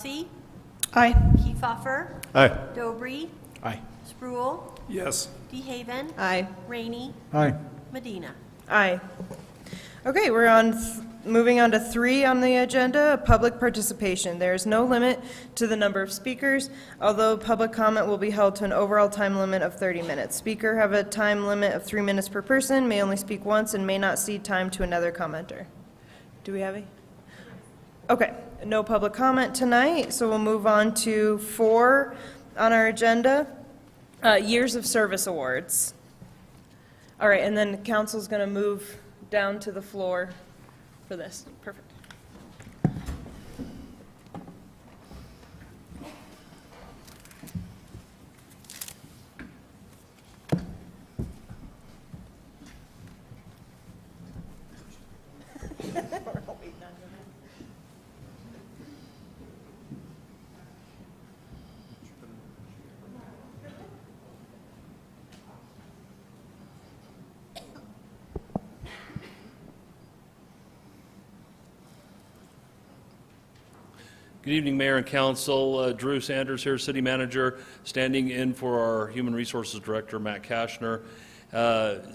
C. Aye. Kiefhoffer. Aye. Dobry. Aye. Spruill. Yes. DeHaven. Aye. Rainey. Aye. Medina. Aye. Okay, we're on moving on to 3 on the agenda, public participation. There is no limit to the number of speakers, although public comment will be held to an overall time limit of 30 minutes. Speaker have a time limit of 3 minutes per person, may only speak once, and may not cede time to another commenter. Do we have any? Okay, no public comment tonight, so we'll move on to 4 on our agenda, years of service awards. All right, and then the council's going to move down to the floor for this. Perfect. Good evening, Mayor and Council. Drew Sanders here, City Manager, standing in for our Human Resources Director, Matt Kashner.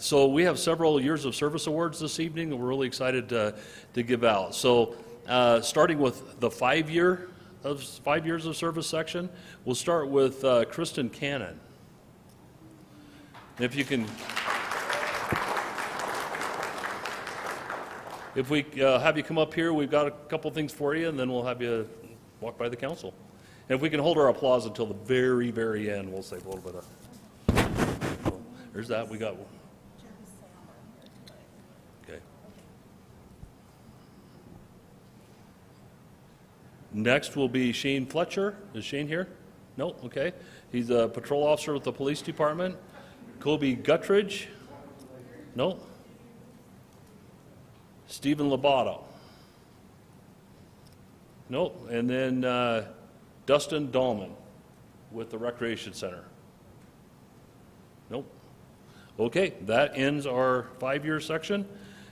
So we have several years of service awards this evening that we're really excited to give out. So starting with the 5 years of service section, we'll start with Kristen Cannon. If you can, if we have you come up here, we've got a couple things for you, and then we'll have you walk by the council. And if we can hold our applause until the very, very end, we'll save a little bit of. There's that. We got one. Okay. Next will be Shane Fletcher. Is Shane here? No? Okay. He's a patrol officer with the police department. Kobe Guttridge. No? Stephen Lobato. Nope. And then Dustin Dahlman with the Recreation Center. Nope. Okay, that ends our 5-year section.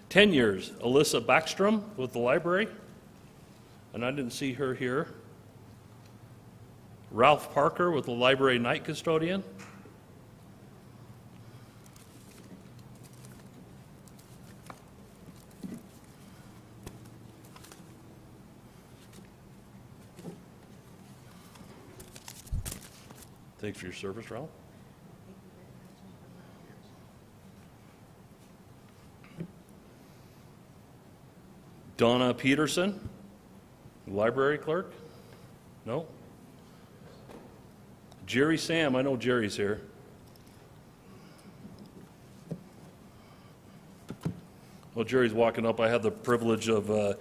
10 years, Alyssa Backstrom with the library. And I didn't see her here. Ralph Parker with the library night custodian. Thanks for your service, Ralph. Donna Peterson, library clerk. No. Jerry Sam, I know Jerry's here. Well, Jerry's walking up. I had the privilege of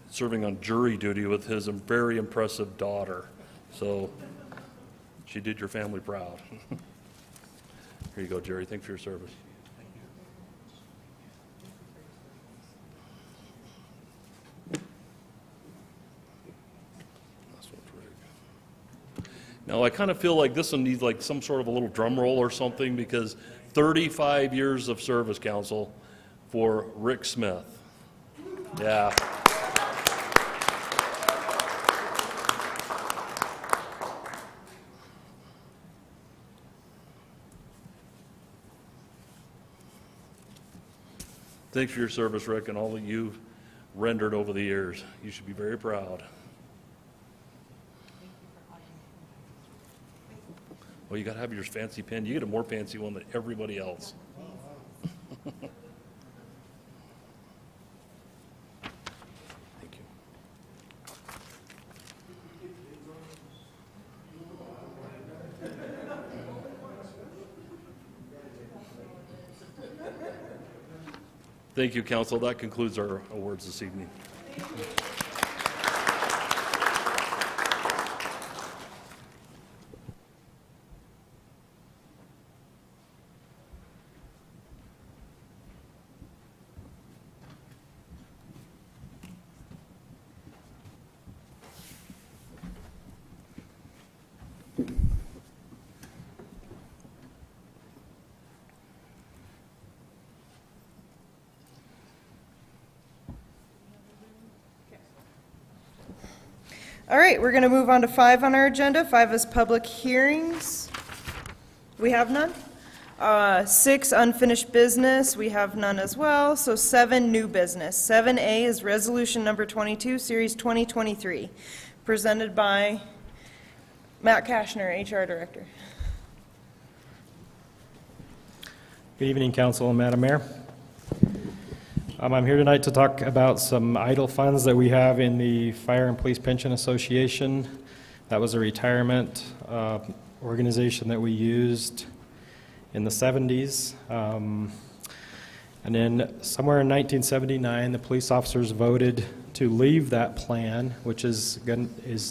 serving on jury duty with his very impressive daughter. So she did your family proud. Here you go, Jerry. Thanks for your service. Now, I kind of feel like this one needs like some sort of a little drum roll or something, because 35 years of service, council, for Rick Smith. Yeah. Thanks for your service, Rick, and all that you've rendered over the years. You should be very proud. Well, you got to have your fancy pen. You get a more fancy one than everybody else. Thank you. Thank you, Council. That concludes our awards this evening. All right, we're going to move on to 5 on our agenda. 5 is public hearings. We have none. 6, unfinished business. We have none as well. So 7, new business. 7A is resolution number 22, series 2023, presented by Matt Kashner, HR Director. Good evening, Council and Madam Mayor. I'm here tonight to talk about some idle funds that we have in the Fire and Police Pension Association. That was a retirement organization that we used in the 70s. And then somewhere in 1979, the police officers voted to leave that plan, which is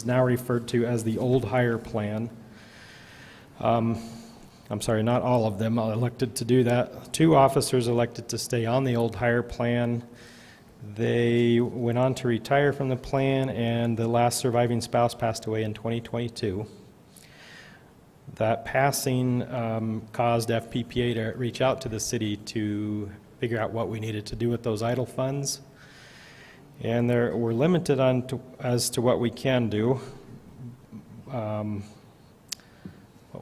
now referred to as the old hire plan. I'm sorry, not all of them elected to do that. 2 officers elected to stay on the old hire plan. They went on to retire from the plan, and the last surviving spouse passed away in 2022. That passing caused FPPA to reach out to the city to figure out what we needed to do with those idle funds. And we're limited as to what we can do.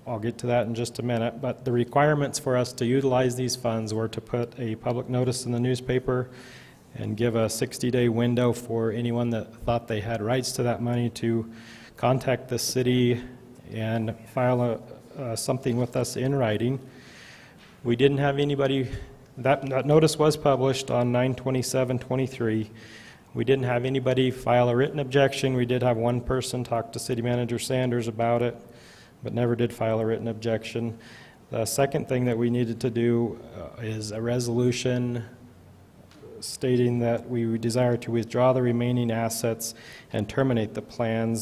I'll get to that in just a minute, but the requirements for us to utilize these funds were to put a public notice in the newspaper and give a 60-day window for anyone that thought they had rights to that money to contact the city and file something with us in writing. We didn't have anybody, that notice was published on 9/27/23. We didn't have anybody file a written objection. We did have one person talk to City Manager Sanders about it, but never did file a written objection. The second thing that we needed to do is a resolution stating that we desire to withdraw the remaining assets and terminate the plan,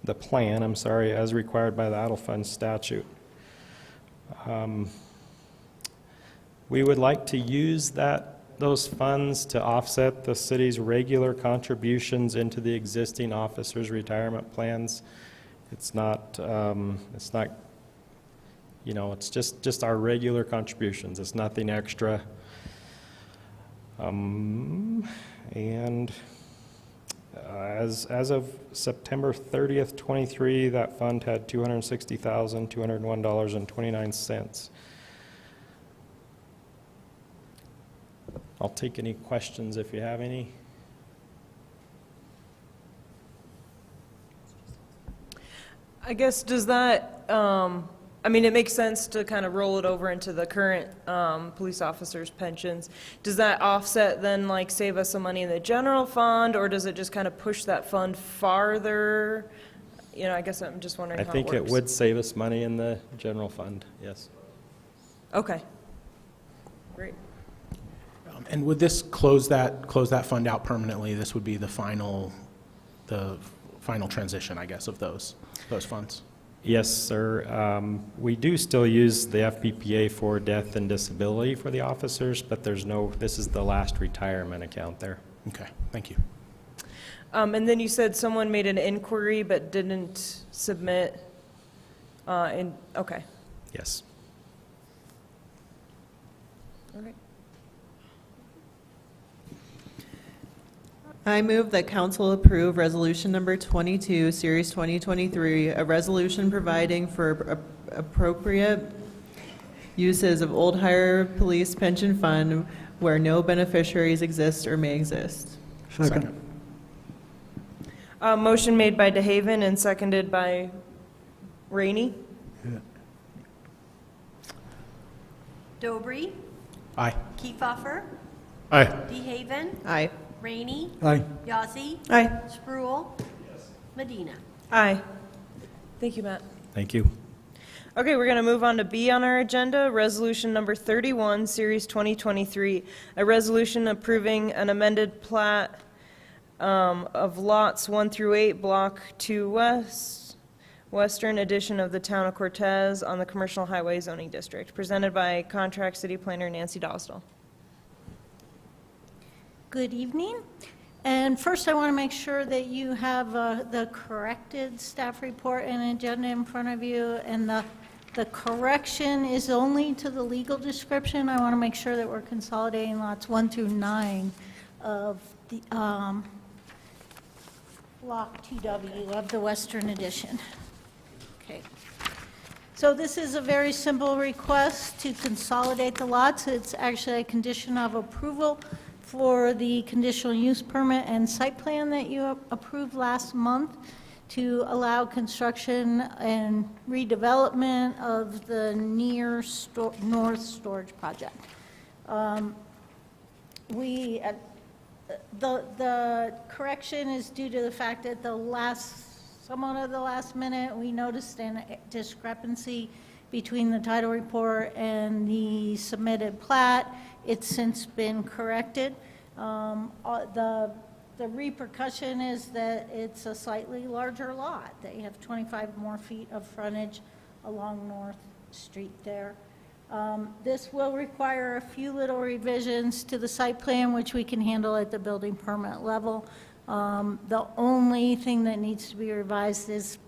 as required by the idle fund statute. We would like to use those funds to offset the city's regular contributions into the existing officers' retirement plans. It's not, it's just our regular contributions. It's nothing extra. And as of September 30th, 23, that fund had $260,201.29. I'll take any questions if you have any. I guess, does that, it makes sense to kind of roll it over into the current police officers' pensions. Does that offset then, like, save us some money in the general fund, or does it just kind of push that fund farther? I guess I'm just wondering how it works. I think it would save us money in the general fund, yes. Okay. Great. And would this close that fund out permanently? This would be the final transition, I guess, of those funds? Yes, sir. We do still use the FPPA for death and disability for the officers, but this is the last retirement account there. Okay, thank you. And then you said someone made an inquiry but didn't submit, okay. Yes. All right. I move that council approve resolution number 22, series 2023, a resolution providing for appropriate uses of old hire police pension fund where no beneficiaries exist or may exist. Second. Motion made by DeHaven and seconded by Rainey. Dobry, Aye. Kiefhoffer, Aye. DeHaven, Aye. Rainey, Aye. Yazzie, Aye. Spruill, Medina. Aye. Thank you, Matt. Thank you. Okay, we're going to move on to B on our agenda, resolution number 31, series 2023, a resolution approving an amended plat of lots 1 through 8, block 2 west, western edition of the town of Cortez on the commercial highway zoning district, presented by contract city planner Nancy Dostal. Good evening. And first, I want to make sure that you have the corrected staff report and agenda in front of you. And the correction is only to the legal description. I want to make sure that we're consolidating lots 1 through 9 of the Block 2W of the Western Addition. Okay. So this is a very simple request to consolidate the lots. It's actually a condition of approval for the conditional use permit and site plan that you approved last month to allow construction and redevelopment of the north storage project. The correction is due to the fact that somewhat of the last minute, we noticed a discrepancy between the title report and the submitted plat. It's since been corrected. The repercussion is that it's a slightly larger lot, that you have 25 more feet of frontage along North Street there. This will require a few little revisions to the site plan, which we can handle at the building permit level. The only thing that needs to be revised is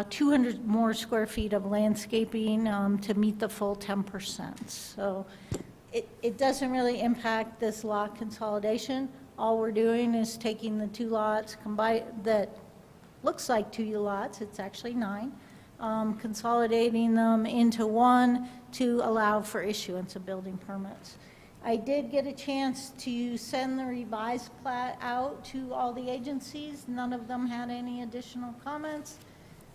200 more square feet of landscaping to meet the full 10%. So it doesn't really impact this lot consolidation. All we're doing is taking the two lots that looks like 2 lots, it's actually 9, consolidating them into one to allow for issuance of building permits. I did get a chance to send the revised plat out to all the agencies. None of them had any additional comments.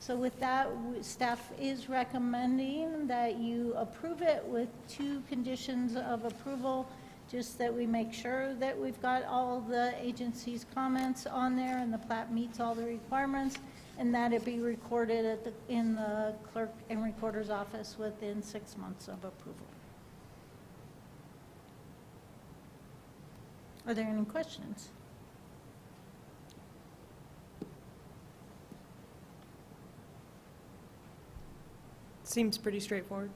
So with that, staff is recommending that you approve it with 2 conditions of approval, just that we make sure that we've got all the agencies' comments on there and the plat meets all the requirements, and that it be recorded in the clerk and recorder's office within 6 months of approval. Are there any questions? Seems pretty straightforward.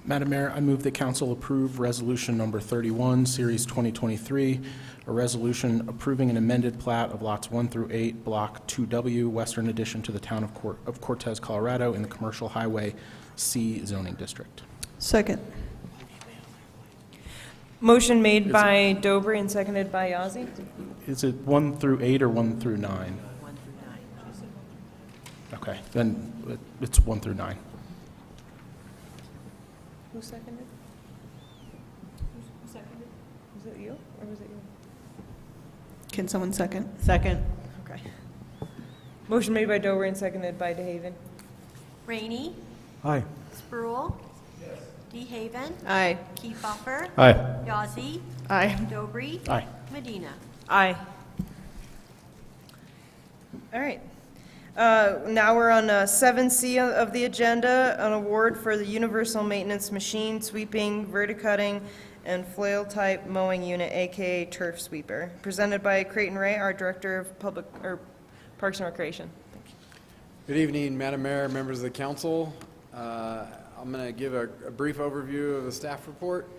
Madam Mayor, I move that council approve resolution number 31, series 2023, a resolution approving an amended plat of lots 1 through 8, block 2W, western addition to the town of Cortez, Colorado, in the Commercial Highway C zoning district. Second. Motion made by Dobry and seconded by Yazzie. Is it 1 through 8 or 1 through 9? 1 through 9. Okay, then it's 1 through 9. Who seconded? Who seconded? Was it you or was it you? Can someone second? Second. Okay. Motion made by Dobry and seconded by DeHaven. Rainey. Aye. Spruill. Yes. DeHaven. Aye. Kiefhoffer. Aye. Yazzie. Aye. Dobry. Aye. Medina. Aye. All right. Now we're on 7C of the agenda, an award for the universal maintenance machine, sweeping, verticutting, and flail-type mowing unit, AKA turf sweeper, presented by Creighton Ray, our Director of Parks and Recreation. Good evening, Madam Mayor, members of the council. I'm going to give a brief overview of the staff report.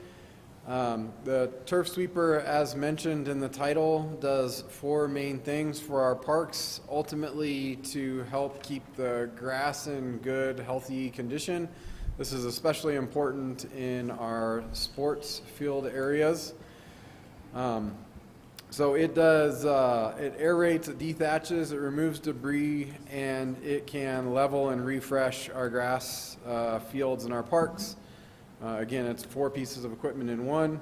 The turf sweeper, as mentioned in the title, does 4 main things for our parks, ultimately to help keep the grass in good, healthy condition. This is especially important in our sports field areas. So it does, it aerates, it dethatches, it removes debris, and it can level and refresh our grass fields in our parks. Again, it's 4 pieces of equipment in one.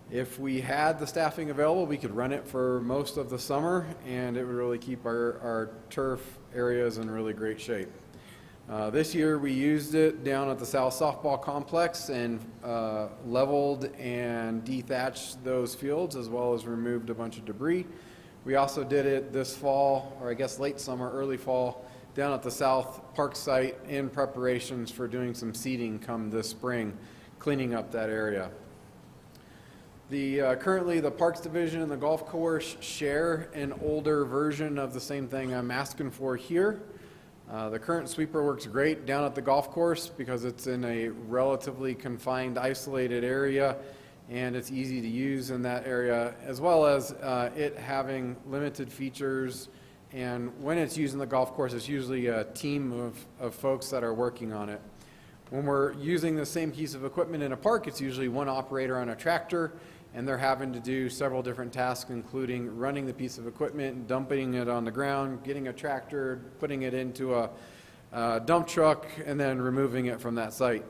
If we had the staffing available, we could run it for most of the summer, and it would really keep our turf areas in really great shape. This year we used it down at the South Softball Complex and leveled and dethatched those fields, as well as removed a bunch of debris. We also did it this fall, or I guess late summer, early fall, down at the South Park site in preparations for doing some seeding come this spring, cleaning up that area. Currently the Parks Division and the golf course share an older version of the same thing I'm asking for here. The current sweeper works great down at the golf course because it's in a relatively confined, isolated area, and it's easy to use in that area, as well as it having limited features. And when it's used in the golf course, it's usually a team of folks that are working on it. When we're using the same piece of equipment in a park, it's usually one operator on a tractor, and they're having to do several different tasks, including running the piece of equipment, dumping it on the ground, getting a tractor, putting it into a dump truck, and then removing it from that site.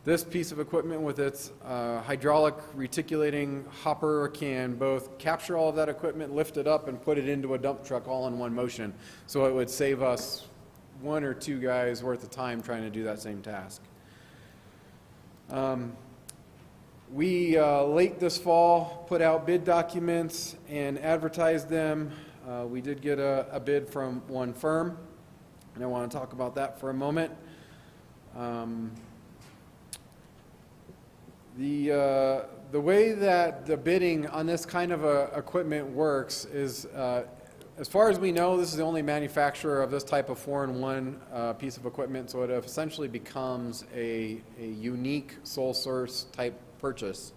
This piece of equipment with its hydraulic reticulating hopper can both capture all of that equipment, lift it up, and put it into a dump truck all in one motion. So it would save us 1 or 2 guys worth of time trying to do that same task. We, late this fall, put out bid documents and advertised them. We did get a bid from one firm, and I want to talk about that for a moment. The way that the bidding on this kind of equipment works is, as far as we know, this is the only manufacturer of this type of 4-in-1 piece of equipment, so it essentially becomes a unique sole source type purchase.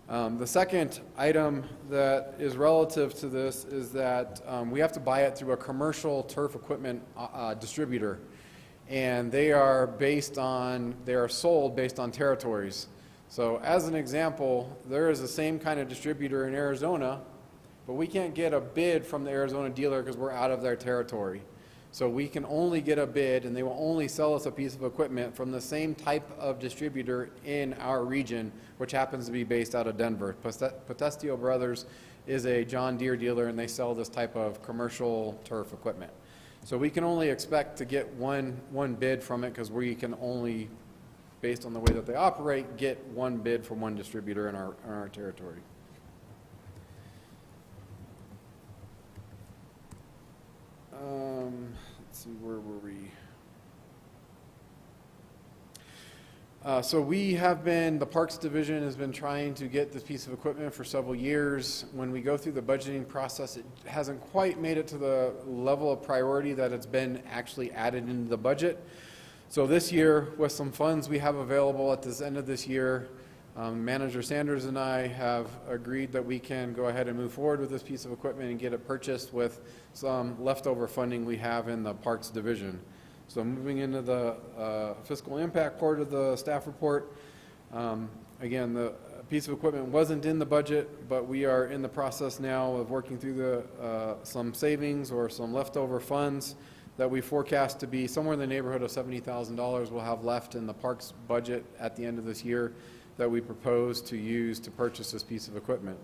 The second item that is relative to this is that we have to buy it through a commercial turf equipment distributor, and they are sold based on territories. So as an example, there is the same kind of distributor in Arizona, but we can't get a bid from the Arizona dealer because we're out of their territory. So we can only get a bid, and they will only sell us a piece of equipment from the same type of distributor in our region, which happens to be based out of Denver. Potestio Brothers is a John Deere dealer, and they sell this type of commercial turf equipment. So we can only expect to get one bid from it because we can only, based on the way that they operate, get one bid from one distributor in our territory. Let's see, where were we? So we have been, the Parks Division has been trying to get this piece of equipment for several years. When we go through the budgeting process, it hasn't quite made it to the level of priority that it's been actually added into the budget. So this year, with some funds we have available at this end of this year, Manager Sanders and I have agreed that we can go ahead and move forward with this piece of equipment and get it purchased with some leftover funding we have in the Parks Division. So moving into the fiscal impact part of the staff report, again, the piece of equipment wasn't in the budget, but we are in the process now of working through some savings or some leftover funds that we forecast to be somewhere in the neighborhood of $70,000 we'll have left in the parks budget at the end of this year that we propose to use to purchase this piece of equipment.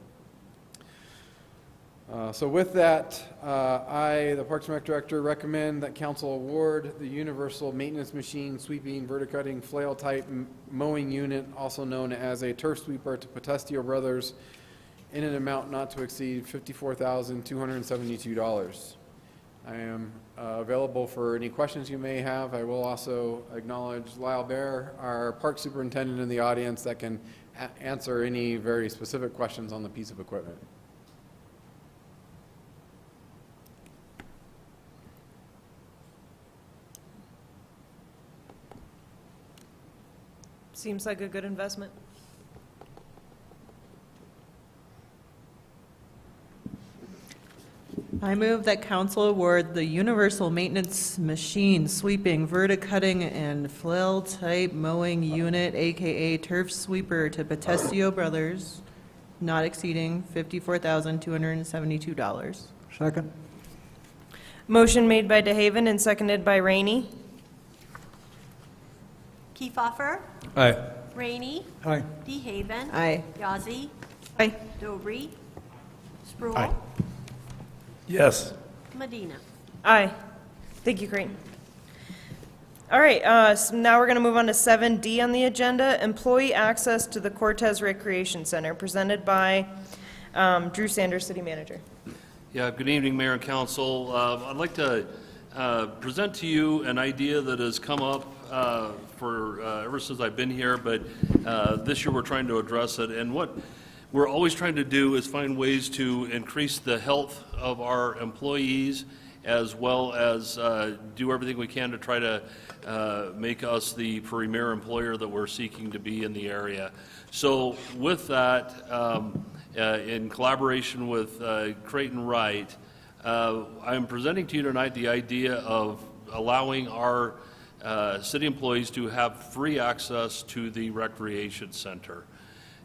So with that, I, the Parks and Rec Director, recommend that council award the universal maintenance machine sweeping, verticutting, flail type mowing unit, also known as a turf sweeper, to Potestio Brothers in an amount not to exceed $54,272. I am available for any questions you may have. I will also acknowledge Lyle Bear, our park superintendent, in the audience that can answer any very specific questions on the piece of equipment. Seems like a good investment. I move that council award the universal maintenance machine sweeping, verticutting, and flail type mowing unit, AKA turf sweeper, to Potestio Brothers, not exceeding $54,272. Second. Motion made by DeHaven and seconded by Rainey. Kiefhoffer. Aye. Rainey. Aye. DeHaven. Aye. Yazzie. Aye. Dobry. Spruill. Aye. Yes. Medina. Aye. Thank you, Creighton. All right, so now we're going to move on to 7D on the agenda, employee access to the Cortez Recreation Center, presented by Drew Sanders, City Manager. Yeah, good evening, Mayor and Council. I'd like to present to you an idea that has come up for ever since I've been here, but this year we're trying to address it. And what we're always trying to do is find ways to increase the health of our employees, as well as do everything we can to try to make us the premier employer that we're seeking to be in the area. So with that, in collaboration with Creighton Wright, I'm presenting to you tonight the idea of allowing our city employees to have free access to the recreation center.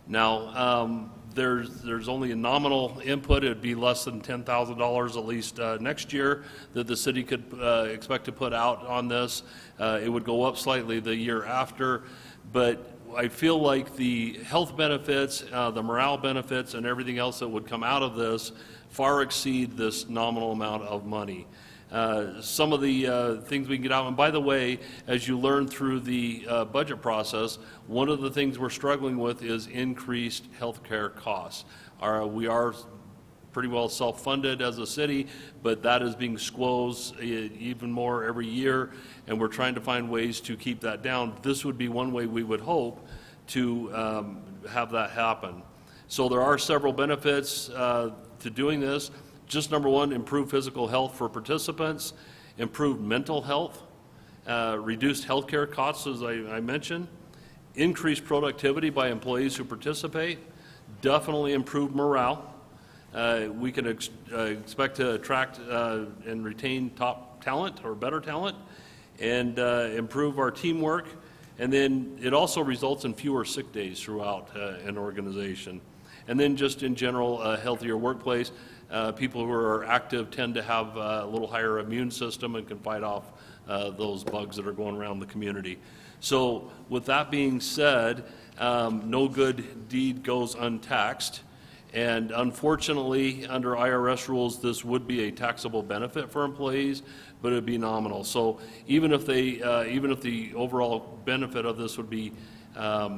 Now, there's only a nominal input. It'd be less than $10,000 at least next year that the city could expect to put out on this. It would go up slightly the year after, but I feel like the health benefits, the morale benefits, and everything else that would come out of this far exceed this nominal amount of money. Some of the things we can get out, and by the way, as you learn through the budget process, one of the things we're struggling with is increased healthcare costs. We are pretty well self-funded as a city, but that is being squeezed even more every year, and we're trying to find ways to keep that down. This would be one way we would hope to have that happen. So there are several benefits to doing this. Just number one, improved physical health for participants, improved mental health, reduced healthcare costs, as I mentioned, increased productivity by employees who participate, definitely improved morale. We can expect to attract and retain top talent or better talent, and improve our teamwork. And then it also results in fewer sick days throughout an organization. And then just in general, a healthier workplace. People who are active tend to have a little higher immune system and can fight off those bugs that are going around the community. So with that being said, no good deed goes untaxed. And unfortunately, under IRS rules, this would be a taxable benefit for employees, but it would be nominal. So even if the overall benefit of this would be a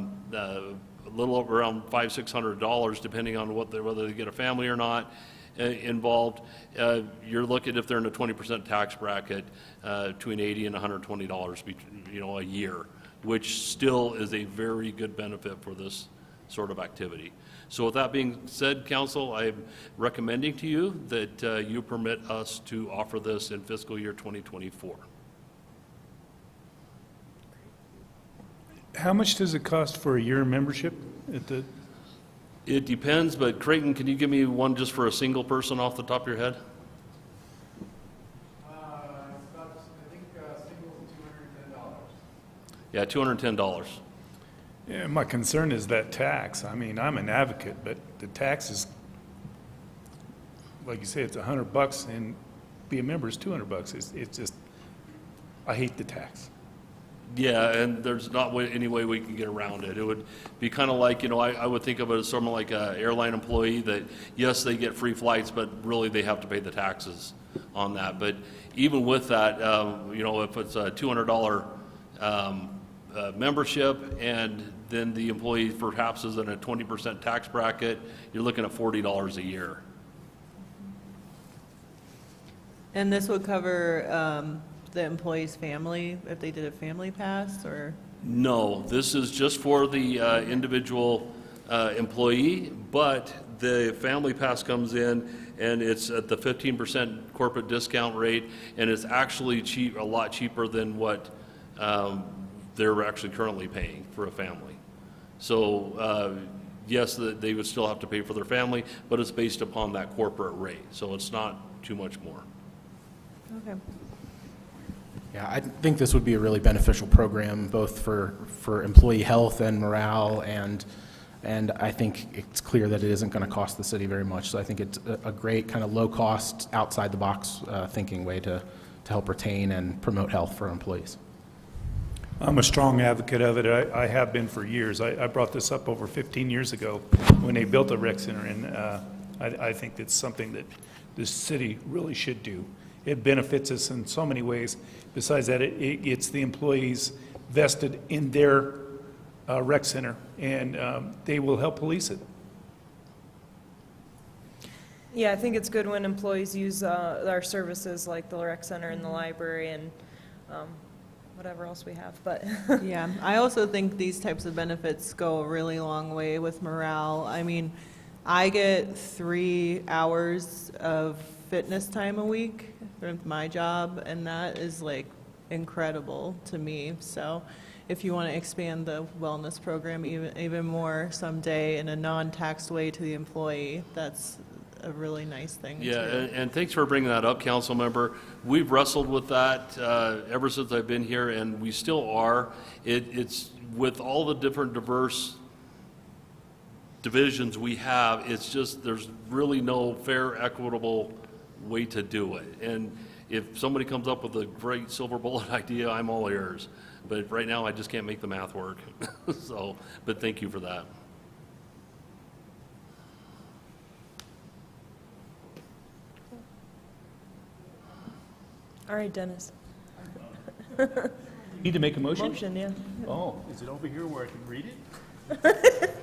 little over around $500-600, depending on whether they get a family or not involved, you're looking, if they're in a 20% tax bracket, between $80 and $120 a year, which still is a very good benefit for this sort of activity. So with that being said, Council, I'm recommending to you that you permit us to offer this in fiscal year 2024. How much does it cost for a year membership at the? It depends, but Creighton, can you give me one just for a single person off the top of your head? I think singles $210. Yeah, $210. Yeah, my concern is that tax. I mean, I'm an advocate, but the tax is, like you say, it's $100, and be a member is $200. It's just, I hate the tax. Yeah, and there's not any way we can get around it. It would be kind of like, I would think of it as someone like an airline employee that, yes, they get free flights, but really they have to pay the taxes on that. But even with that, if it's a $200 membership, and then the employee perhaps is in a 20% tax bracket, you're looking at $40 a year. And this would cover the employee's family, if they did a family pass, or? No, this is just for the individual employee, but the family pass comes in, and it's at the 15% corporate discount rate, and it's actually a lot cheaper than what they're actually currently paying for a family. So yes, they would still have to pay for their family, but it's based upon that corporate rate, so it's not too much more. Okay. Yeah, I think this would be a really beneficial program, both for employee health and morale, and I think it's clear that it isn't going to cost the city very much. So I think it's a great kind of low-cost, outside-the-box thinking way to help retain and promote health for employees. I'm a strong advocate of it. I have been for years. I brought this up over 15 years ago when they built a rec center, and I think it's something that the city really should do. It benefits us in so many ways. Besides that, it gets the employees vested in their rec center, and they will help police it. Yeah, I think it's good when employees use our services like the rec center and the library and whatever else we have, but. Yeah, I also think these types of benefits go a really long way with morale. I mean, I get 3 hours of fitness time a week with my job, and that is like incredible to me. So if you want to expand the wellness program even more someday in a non-taxed way to the employee, that's a really nice thing. Yeah, too. and thanks for bringing that up, Councilmember. We've wrestled with that ever since I've been here, and we still are. It's with all the different diverse divisions we have, it's just, there's really no fair, equitable way to do it. And if somebody comes up with a great silver bullet idea, I'm all ears. But right now, I just can't make the math work. So, but thank you for that. All right, Dennis. Need to make a motion? Motion, yeah. Oh, is it over here where I can read it?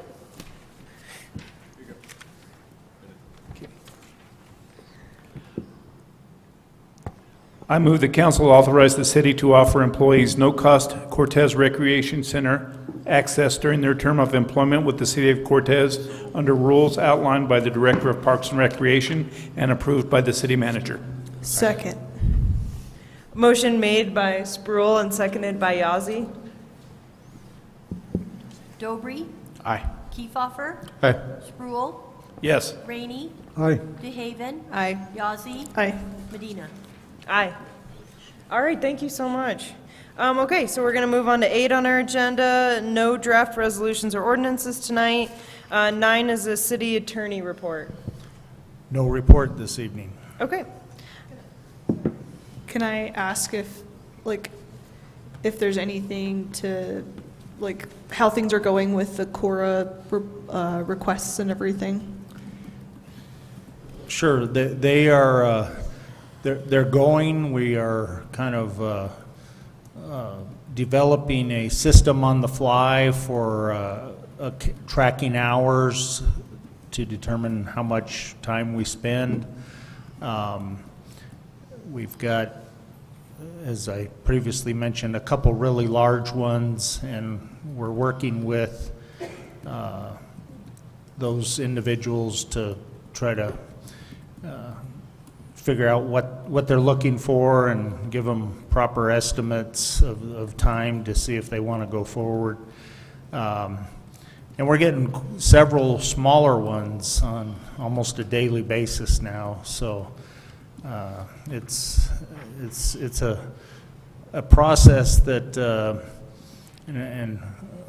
I move the council authorize the city to offer employees no-cost Cortez Recreation Center access during their term of employment with the city of Cortez under rules outlined by the Director of Parks and Recreation and approved by the city manager. Second. Motion made by Spruill and seconded by Yazzie. Dobry, Aye. Kiefhoffer, Aye. Spruill, Yes. Rainey, Aye. DeHaven, Aye. Yazzie, Aye. Medina. Aye. All right, thank you so much. Okay, so we're going to move on to 8 on our agenda. No draft resolutions or ordinances tonight. 9 is a city attorney report. No report this evening. Okay. Can I ask if there's anything to, how things are going with the Cora requests and everything? Sure, they are, they're going. We are kind of developing a system on the fly for tracking hours to determine how much time we spend. We've got, as I previously mentioned, a couple really large ones, and we're working with those individuals to try to figure out what they're looking for and give them proper estimates of time to see if they want to go forward. And we're getting several smaller ones on almost a daily basis now, so it's a process that, and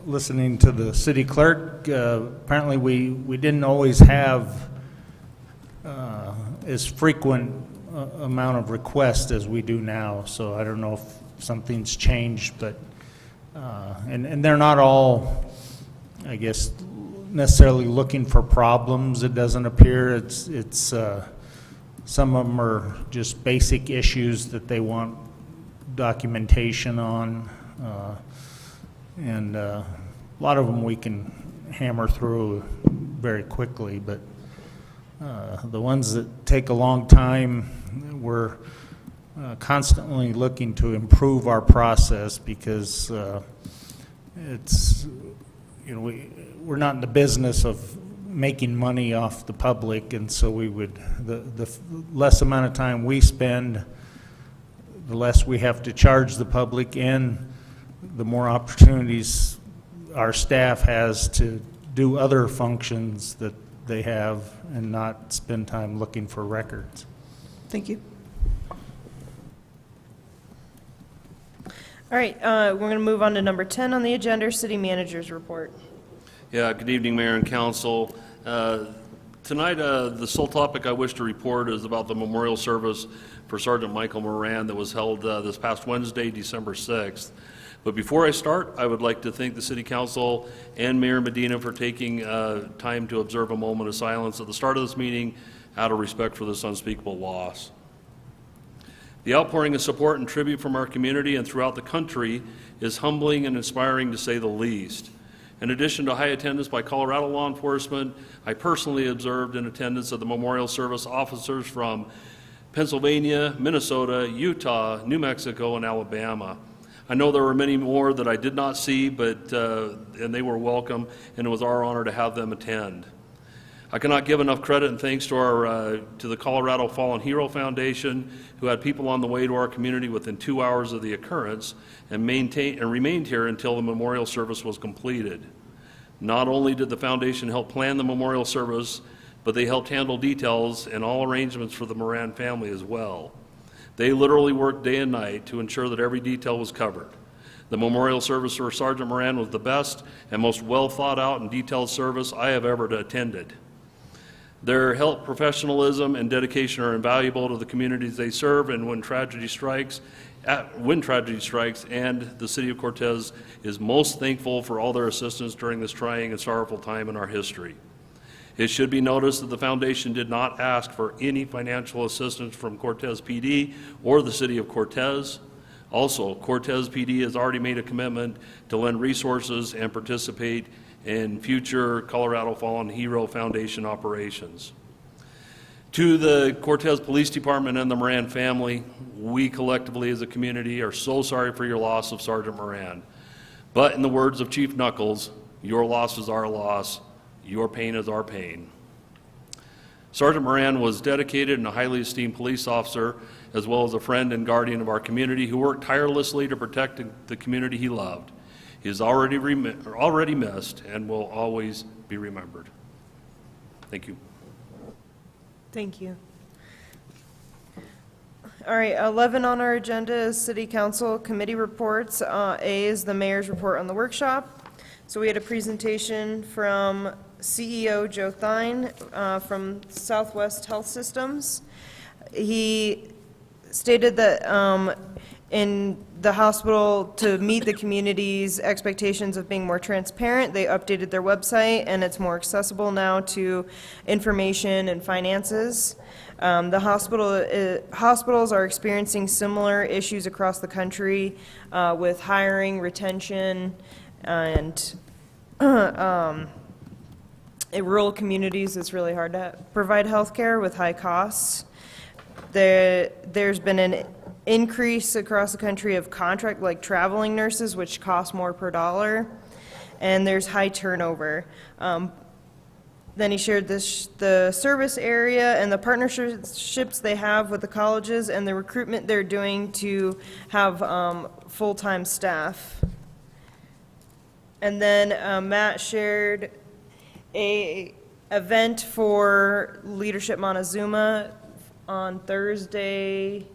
listening to the city clerk, apparently we didn't always have as frequent amount of requests as we do now, so I don't know if something's changed, but and they're not all, I guess, necessarily looking for problems. It doesn't appear. It's some of them are just basic issues that they want documentation on, and a lot of them we can hammer through very quickly, but the ones that take a long time, we're constantly looking to improve our process because it's, we're not in the business of making money off the public, and so we would, the less amount of time we spend, the less we have to charge the public, and the more opportunities our staff has to do other functions that they have and not spend time looking for records. Thank you. All right, we're going to move on to number 10 on the agenda, city manager's report. Yeah, good evening, Mayor and Council. Tonight, the sole topic I wish to report is about the memorial service for Sergeant Michael Moran that was held this past Wednesday, December 6th. But before I start, I would like to thank the City Council and Mayor Medina for taking time to observe a moment of silence at the start of this meeting out of respect for this unspeakable loss. The outpouring of support and tribute from our community and throughout the country is humbling and inspiring, to say the least. In addition to high attendance by Colorado law enforcement, I personally observed in attendance of the memorial service officers from Pennsylvania, Minnesota, Utah, New Mexico, and Alabama. I know there were many more that I did not see, but and they were welcome, and it was our honor to have them attend. I cannot give enough credit and thanks to the Colorado Fallen Hero Foundation, who had people on the way to our community within 2 hours of the occurrence and remained here until the memorial service was completed. Not only did the foundation help plan the memorial service, but they helped handle details and all arrangements for the Moran family as well. They literally worked day and night to ensure that every detail was covered. The memorial service for Sergeant Moran was the best and most well thought out and detailed service I have ever attended. Their help, professionalism, and dedication are invaluable to the communities they serve, and when tragedy strikes, and the city of Cortez is most thankful for all their assistance during this trying and sorrowful time in our history. It should be noticed that the foundation did not ask for any financial assistance from Cortez PD or the city of Cortez. Also, Cortez PD has already made a commitment to lend resources and participate in future Colorado Fallen Hero Foundation operations. To the Cortez Police Department and the Moran family, we collectively as a community are so sorry for your loss of Sergeant Moran. But in the words of Chief Knuckles, your loss is our loss, your pain is our pain. Sergeant Moran was dedicated and a highly esteemed police officer, as well as a friend and guardian of our community who worked tirelessly to protect the community he loved. He is already missed and will always be remembered. Thank you. Thank you. All right, 11 on our agenda is City Council Committee reports. A is the mayor's report on the workshop. So we had a presentation from CEO Joe Thine from Southwest Health Systems. He stated that in the hospital, to meet the community's expectations of being more transparent, they updated their website and it's more accessible now to information and finances. The hospitals are experiencing similar issues across the country with hiring, retention, and in rural communities, it's really hard to provide health care with high costs. There's been an increase across the country of contract, like traveling nurses, which cost more per dollar, and there's high turnover. Then he shared the service area and the partnerships they have with the colleges and the recruitment they're doing to have full-time staff. And then Matt shared a event for Leadership Montezuma on Thursday,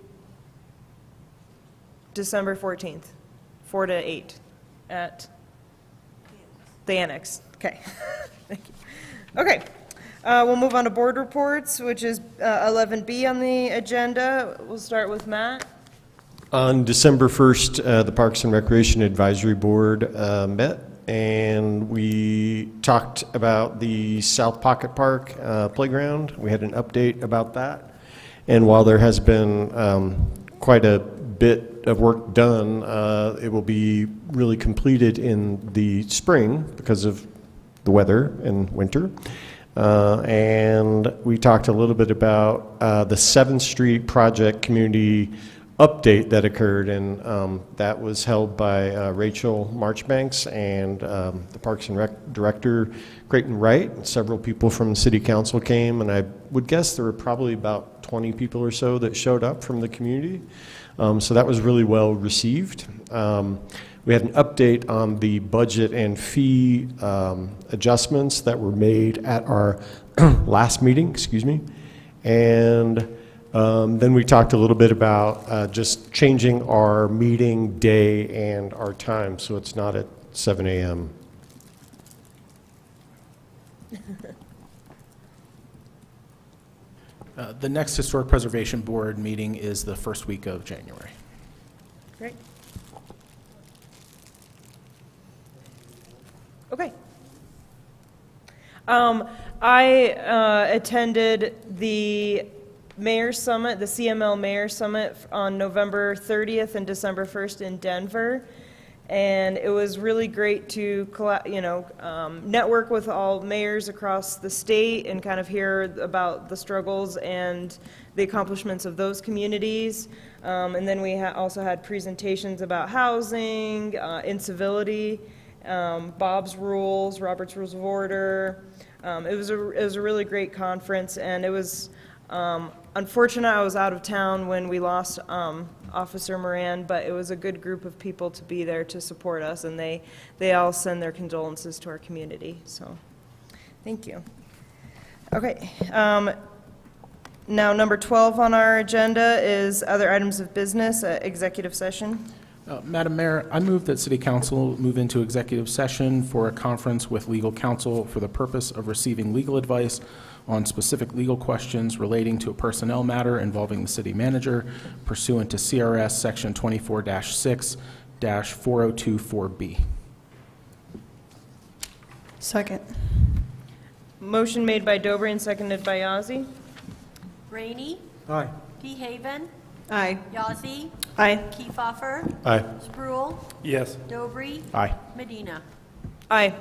December 14th, 4 to 8 at the Annex. Okay, thank you. Okay, we'll move on to board reports, which is 11B on the agenda. We'll start with Matt. On December 1st, the Parks and Recreation Advisory Board met, and we talked about the South Pocket Park playground. We had an update about that. And while there has been quite a bit of work done, it will be really completed in the spring because of the weather and winter. And we talked a little bit about the 7th Street Project community update that occurred, and that was held by Rachel Marchbanks and the Parks and Rec Director, Creighton Wright. Several people from the City Council came, and I would guess there were probably about 20 people or so that showed up from the community. So that was really well received. We had an update on the budget and fee adjustments that were made at our last meeting, and then we talked a little bit about just changing our meeting day and our time, so it's not at 7 a.m. The next Historic Preservation Board meeting is the first week of January. Great. Okay. I attended the Mayor's Summit, the CML Mayor's Summit on November 30th and December 1st in Denver. And it was really great to, network with all mayors across the state and kind of hear about the struggles and the accomplishments of those communities. And then we also had presentations about housing, incivility, Bob's Rules, Robert's Rules of Order. It was a really great conference, and it was unfortunate I was out of town when we lost Officer Moran, but it was a good group of people to be there to support us, and they all send their condolences to our community, so thank you. Okay, now number 12 on our agenda is other items of business, executive session. Madam Mayor, I move that City Council move into executive session for a conference with legal counsel for the purpose of receiving legal advice on specific legal questions relating to a personnel matter involving the city manager pursuant to CRS Section 24-6-4024B. Second. Motion made by Dobry and seconded by Yazzie. Rainey. Aye. Behaven. Aye. Yazzie. Aye. Kiefhoffer. Aye. Spruill. Yes. Dobry. Aye. Medina. Aye.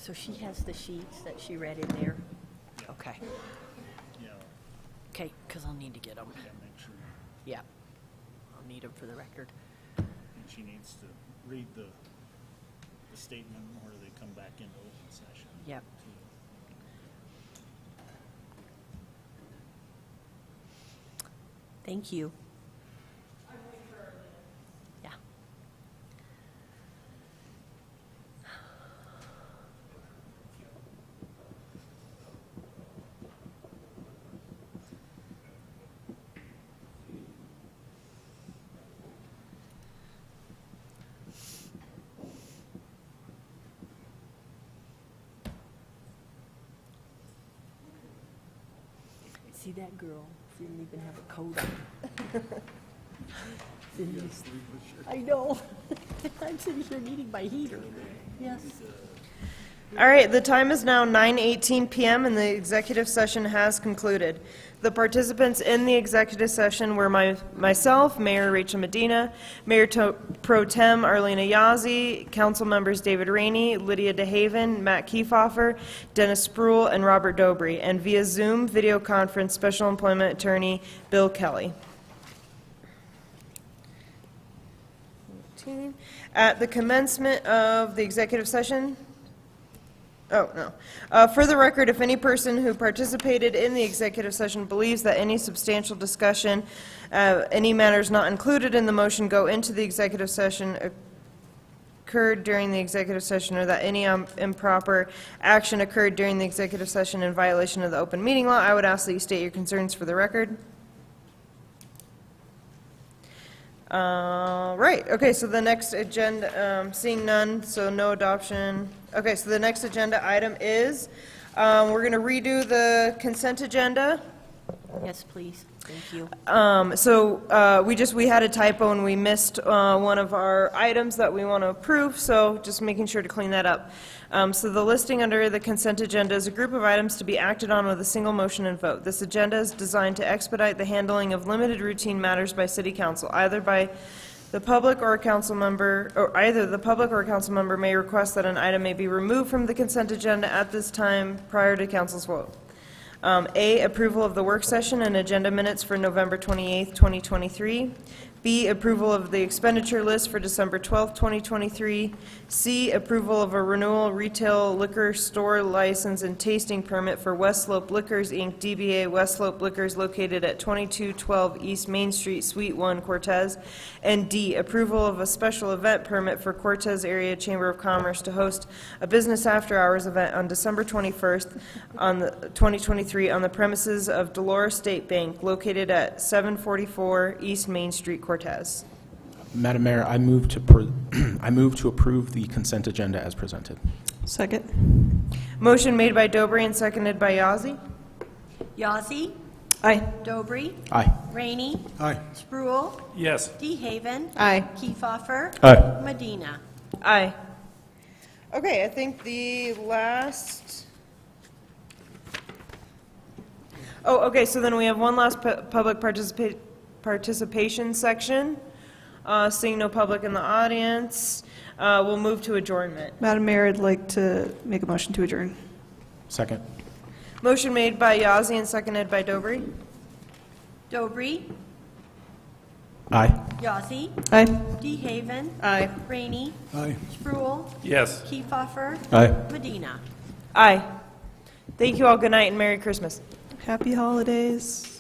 So she has the sheets that she read in there? Okay. Okay, because I'll need to get them. Yeah. I'll need them for the record. And she needs to read the statement or they come back into open session. Yep. Thank you. Yeah. See that girl? She didn't even have a coat on. I know. I'm sitting here needing my heater. Yes. All right, the time is now 9:18 PM and the executive session has concluded. The participants in the executive session were myself, Mayor Rachel Medina, Mayor Pro Tem Arlena Yazzie, council members David Rainey, Lydia DeHaven, Matt Kiefhofer, Dennis Spruill, and Robert Dobry, and via Zoom video conference Special Employment Attorney Bill Kelly. At the commencement of the executive session, for the record, if any person who participated in the executive session believes that any substantial discussion, any matters not included in the motion go into the executive session occurred during the executive session, or that any improper action occurred during the executive session in violation of the open meeting law, I would ask that you state your concerns for the record. Right, okay, so the next agenda, seeing none, so no adoption. Okay, so the next agenda item is, we're going to redo the consent agenda. Yes, please. Thank you. We had a typo and we missed one of our items that we want to approve, so just making sure to clean that up. So the listing under the consent agenda is a group of items to be acted on with a single motion and vote. This agenda is designed to expedite the handling of limited routine matters by City Council, either by the public or a council member, or either the public or a council member may request that an item may be removed from the consent agenda at this time prior to council's vote. A, approval of the work session and agenda minutes for November 28th, 2023. B, approval of the expenditure list for December 12th, 2023. C, approval of a renewal retail liquor store license and tasting permit for West Slope Liquors, Inc., DBA West Slope Liquors, located at 2212 East Main Street, Suite 1, Cortez. And D, approval of a special event permit for Cortez Area Chamber of Commerce to host a business after-hours event on December 21st, 2023, on the premises of Dolores State Bank, located at 744 East Main Street, Cortez. Madam Mayor, I move to approve the consent agenda as presented. Second. Motion made by Dobry and seconded by Yazzie. Yazzie. Aye. Dobry. Aye. Rainey. Aye. Spruill. Yes. DeHaven. Aye. Kiefhofer. Aye. Medina. Aye. Okay, I think the last... Oh, okay, so then we have one last public participation section. Seeing no public in the audience, we'll move to adjournment. Madam Mayor, I'd like to make a motion to adjourn. Second. Motion made by Yazzie and seconded by Dobry. Dobry. Aye. Yazzie. Aye. DeHaven. Aye. Rainey. Aye. Spruill. Yes. Kiefhofer. Aye. Medina. Aye. Thank you all. Good night and Merry Christmas. Happy holidays.